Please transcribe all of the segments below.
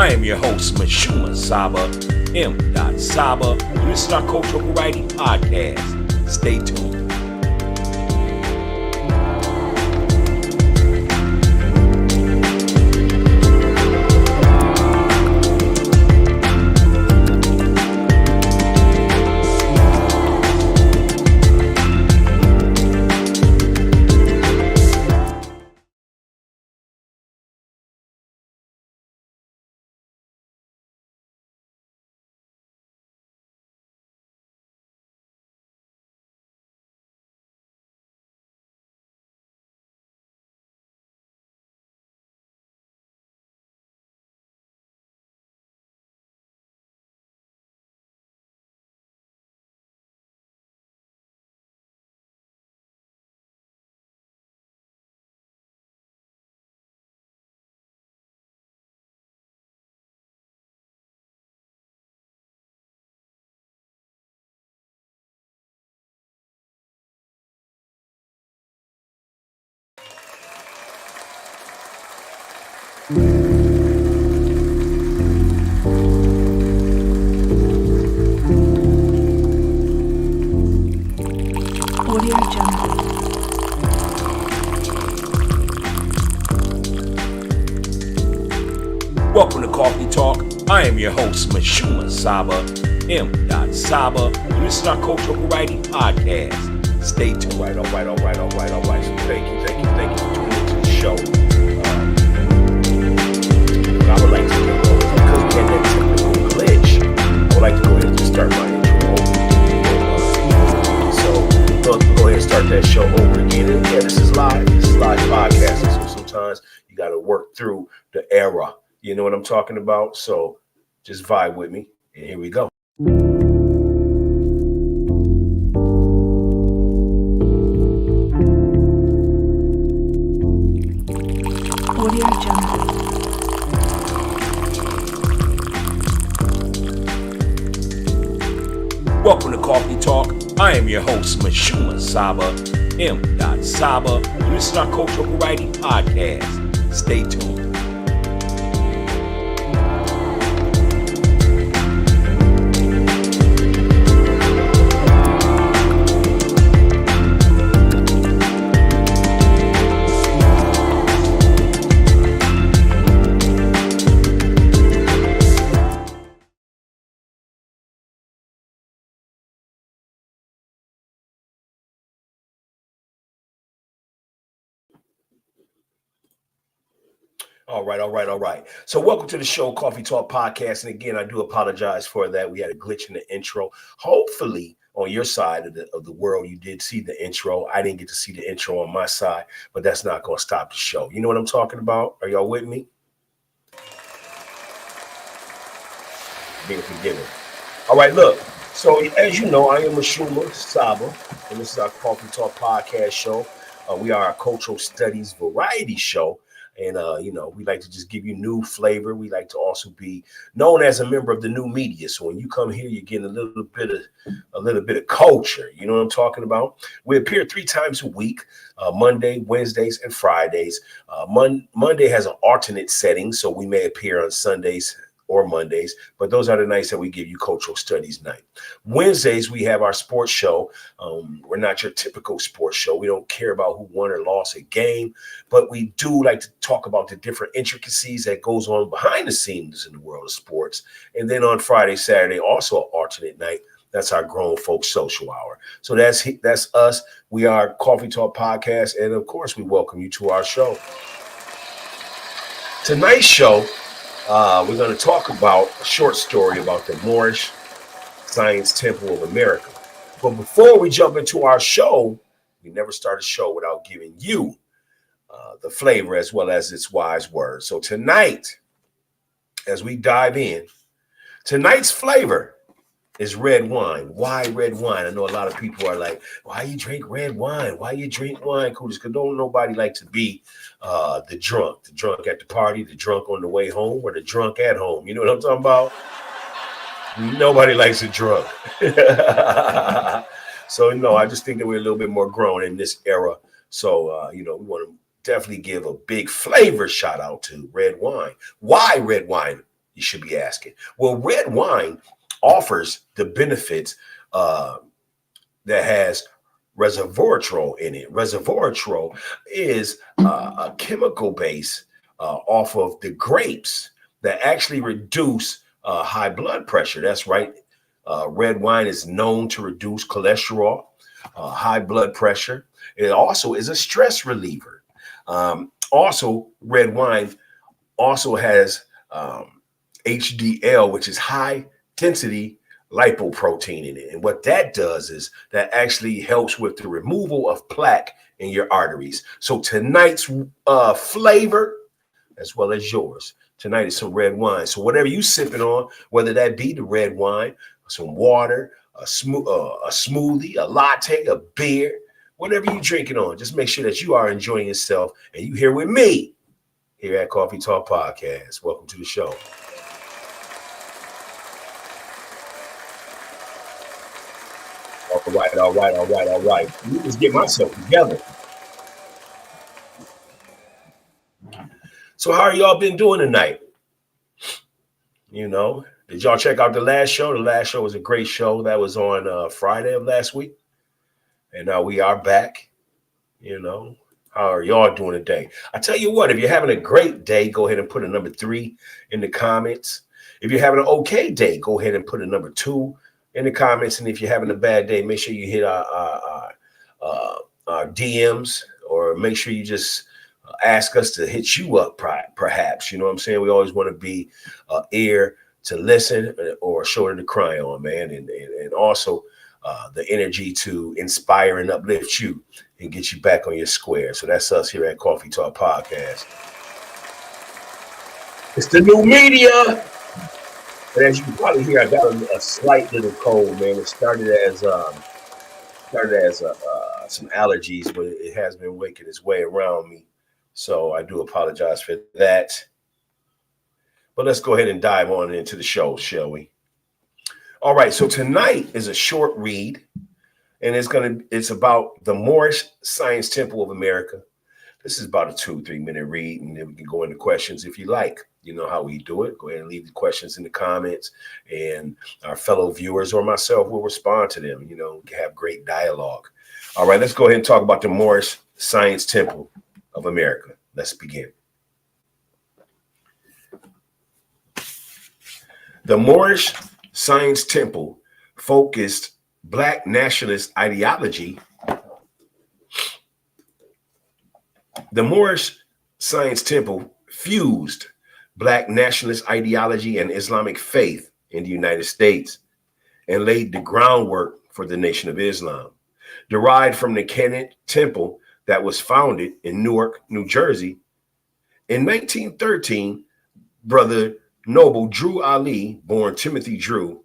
I am your host, Mashuma Saba, M. Saba. This is our Cultural Variety Podcast. Stay tuned. Welcome to Coffee Talk. I am your host, Mashuma Saba, M. Saba. This is our Cultural Variety Podcast. Stay tuned. All right. So thank you for tuning into the show. What I would like to do, because we had that technical glitch, I would like to go ahead and just start my intro over. So go ahead and start that show over again. And yeah, this is live podcasting. So sometimes you got to work through the era. You know what I'm talking about? So just vibe with me. And here we go. Welcome to Coffee Talk. I am your host, Mashuma Saba, M. Saba. This is our Cultural Variety Podcast. Stay tuned. All right. So welcome to the show, Coffee Talk Podcast. And again, I do apologize for that. We had a glitch in the intro. Hopefully on your side of the world, you did see the intro. I didn't get to see the intro on my side, but that's not going to stop the show. You know what I'm talking about? Are y'all with me? Being forgiven. All right, look. So as you know, I am Mashuma Saba, and this is our Coffee Talk Podcast show. We are a cultural studies variety show. And, we like to just give you new flavor. We like to also be known as a member of the new media. So when you come here, you're getting a little bit of culture. You know what I'm talking about? We appear 3 times a week, Monday, Wednesdays, and Fridays. Monday has an alternate setting, so we may appear on Sundays or Mondays, but those are the nights that we give you cultural studies night. Wednesdays, we have our sports show. We're not your typical sports show. We don't care about who won or lost a game, but we do like to talk about the different intricacies that goes on behind the scenes in the world of sports. And then on Friday, Saturday, also an alternate night. That's our grown folks social hour. So that's us. We are Coffee Talk Podcast. And of course, we welcome you to our show. Tonight's show, we're going to talk about a short story about the Moorish Science Temple of America. But before we jump into our show, we never start a show without giving you the flavor as well as its wise words. So tonight, as we dive in, tonight's flavor is red wine. Why red wine? I know a lot of people are like, why you drink red wine? Why you drink wine coolers? Because don't nobody like to be the drunk at the party, the drunk on the way home, or the drunk at home. You know what I'm talking about? Nobody likes a drunk. So, I just think that we're a little bit more grown in this era. So, we want to definitely give a big flavor shout out to red wine. Why red wine? You should be asking. Well, red wine offers the benefits that has resveratrol in it. Resveratrol is a chemical base off of the grapes that actually reduce high blood pressure. That's right. Red wine is known to reduce cholesterol, high blood pressure. It also is a stress reliever. Also, red wine also has HDL, which is high density lipoprotein in it. And what that does is that actually helps with the removal of plaque in your arteries. So tonight's flavor, as well as yours, tonight is some red wine. So whatever you sipping on, whether that be the red wine, some water, a smoothie, a latte, a beer, whatever you're drinking on, just make sure that you are enjoying yourself and you here with me here at Coffee Talk Podcast. Welcome to the show. All right. Let me just get myself together. So how are y'all been doing tonight? You know, did y'all check out the last show? The last show was a great show. That was on Friday of last week. And now we are back. You know, how are y'all doing today? I tell you what, if you're having a great day, go ahead and put a number 3 in the comments. If you're having an okay day, go ahead and put a number 2 in the comments. And if you're having a bad day, make sure you hit our DMs, or make sure you just ask us to hit you up, perhaps. You know what I'm saying? We always want to be ear to listen or a shoulder to cry on, man. And also the energy to inspire and uplift you and get you back on your square. So that's us here at Coffee Talk Podcast. It's the new media. And as you can probably hear, I got a slight little cold, man. It started as some allergies, but it has been making its way around me. So I do apologize for that. But let's go ahead and dive on into the show, shall we? All right. So tonight is a short read, and it's about the Moorish Science Temple of America. This is about a 2-3 minute read, and then we can go into questions if you like. You know how we do it. Go ahead and leave the questions in the comments, and our fellow viewers or myself will respond to them. You know, we can have great dialogue. All right, let's go ahead and talk about the Moorish Science Temple of America. Let's begin. The Moorish Science Temple focused Black nationalist ideology. The Moorish Science Temple fused Black nationalist ideology and Islamic faith in the United States and laid the groundwork for the Nation of Islam. Derived from the Kemet Temple that was founded in Newark, New Jersey. In 1913, Brother Noble Drew Ali, born Timothy Drew,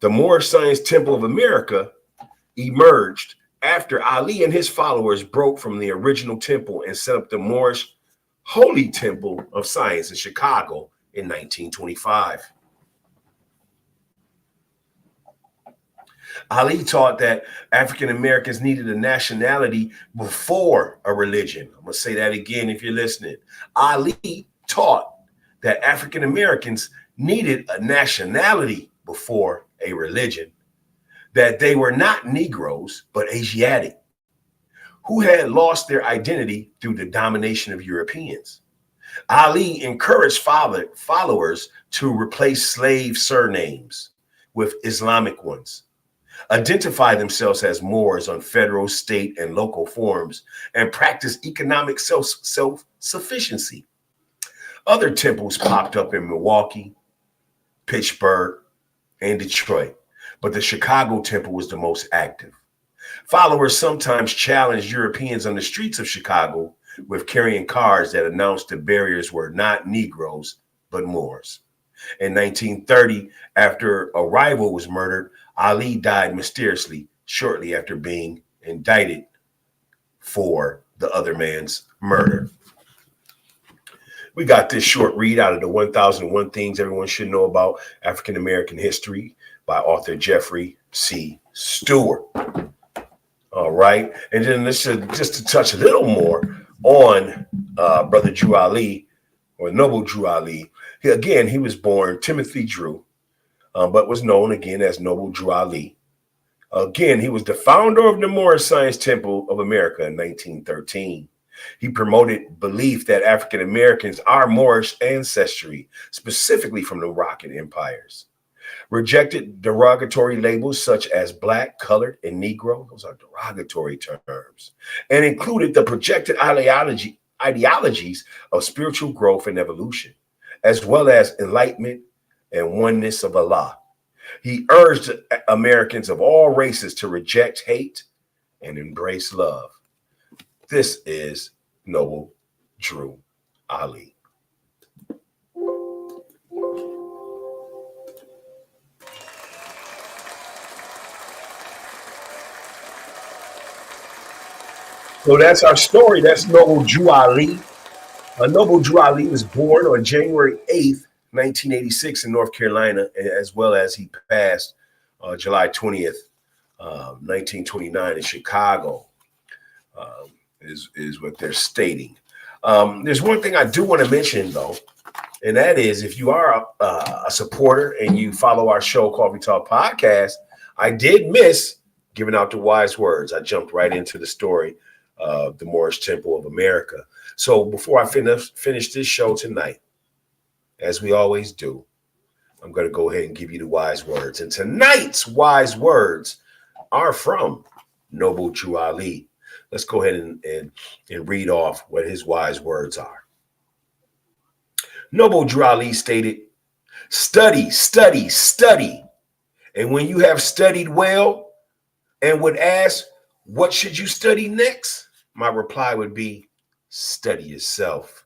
the Moorish Science Temple of America emerged after Ali and his followers broke from the original temple and set up the Moorish Holy Temple of Science in Chicago in 1925. Ali taught that African Americans needed a nationality before a religion. I'm going to say that again if you're listening. Ali taught that African Americans needed a nationality before a religion, that they were not Negroes, but Asiatic, who had lost their identity through the domination of Europeans. Ali encouraged followers to replace slave surnames with Islamic ones, identify themselves as Moors on federal, state, and local forms, and practice economic self-sufficiency. Other temples popped up in Milwaukee, Pittsburgh, and Detroit, but the Chicago temple was the most active. Followers sometimes challenged Europeans on the streets of Chicago with carrying cards that announced the barriers were not Negroes, but Moors. In 1930, after a rival was murdered, Ali died mysteriously shortly after being indicted for the other man's murder. We got this short read out of the 1001 Things Everyone Should Know About African American History by author Jeffrey C. Stewart. All right. And then let's just to touch a little more on Brother Drew Ali, or Noble Drew Ali. He was born Timothy Drew, but was known again as Noble Drew Ali. Again, he was the founder of the Moorish Science Temple of America in 1913. He promoted belief that African Americans are Moorish ancestry, specifically from the Moroccan empires. Rejected derogatory labels such as black, colored, and Negro. Those are derogatory terms. And included the projected ideologies of spiritual growth and evolution, as well as enlightenment and oneness of Allah. He urged Americans of all races to reject hate and embrace love. This is Noble Drew Ali. So that's our story. That's Noble Drew Ali. Noble Drew Ali was born on January 8th, 1986 in North Carolina, as well as he passed July 20th, 1929 in Chicago, is what they're stating. There's one thing I do want to mention, though, and that is if you are a supporter and you follow our show, Coffee Talk Podcast, I did miss giving out the wise words. I jumped right into the story of the Moorish Temple of America. So before I finish this show tonight, as we always do, I'm going to go ahead and give you the wise words. And tonight's wise words are from Noble Drew Ali. Let's go ahead and read off what his wise words are. Noble Drew Ali stated, "Study, study, study. And when you have studied well and would ask, what should you study next? My reply would be, study yourself."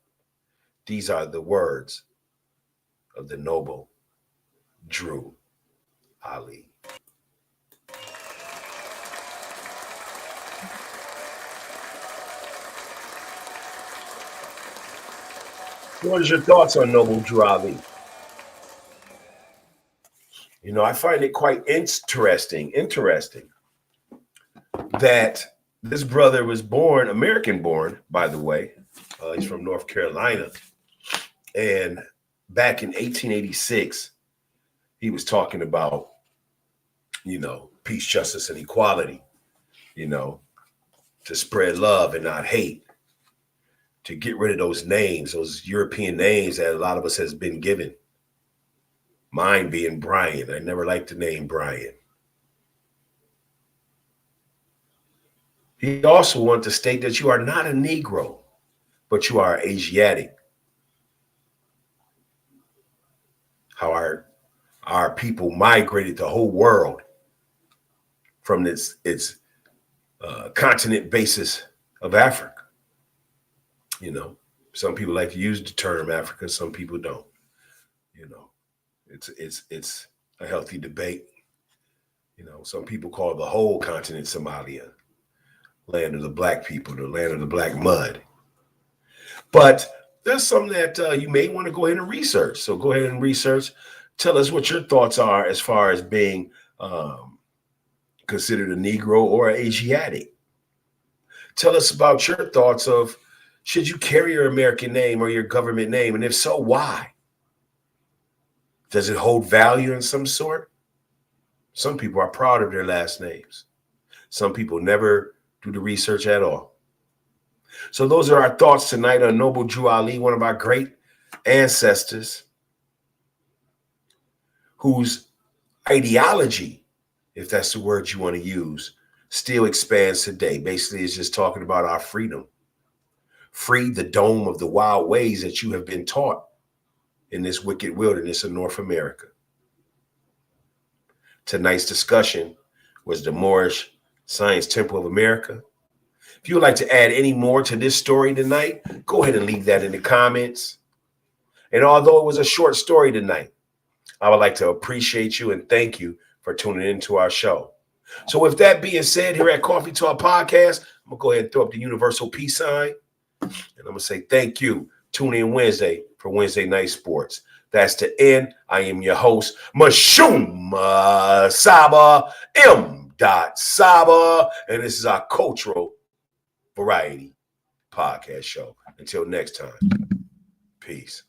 These are the words of the Noble Drew Ali. What is your thoughts on Noble Drew Ali? You know, I find it quite interesting that this brother was born, American born, by the way. He's from North Carolina. And back in 1886, he was talking about, you know, peace, justice, and equality, you know, to spread love and not hate, to get rid of those names, those European names that a lot of us has been given. Mine being Brian. I never liked the name Brian. He also wanted to state that you are not a Negro, but you are Asiatic. How our people migrated the whole world from its continent basis of Africa. You know, some people like to use the term Africa, some people don't. You know, it's a healthy debate. You know, some people call the whole continent Somalia, land of the black people, the land of the black mud. But there's something that you may want to go ahead and research. So go ahead and research. Tell us what your thoughts are as far as being considered a Negro or an Asiatic. Tell us about your thoughts of, should you carry your American name or your government name? And if so, why? Does it hold value in some sort? Some people are proud of their last names. Some people never do the research at all. So those are our thoughts tonight on Noble Drew Ali, one of our great ancestors, whose ideology, if that's the word you want to use, still expands today. Basically, it's just talking about our freedom. Free the dome of the wild ways that you have been taught in this wicked wilderness of North America. Tonight's discussion was the Moorish Science Temple of America. If you would like to add any more to this story tonight, go ahead and leave that in the comments. And although it was a short story tonight, I would like to appreciate you and thank you for tuning into our show. So with that being said, here at Coffee Talk Podcast, I'm going to go ahead and throw up the universal peace sign. And I'm going to say thank you. Tune in Wednesday for Wednesday Night Sports. That's the end. I am your host, Mashuma Saba, M. Saba. And this is our Cultural Variety Podcast Show. Until next time, peace.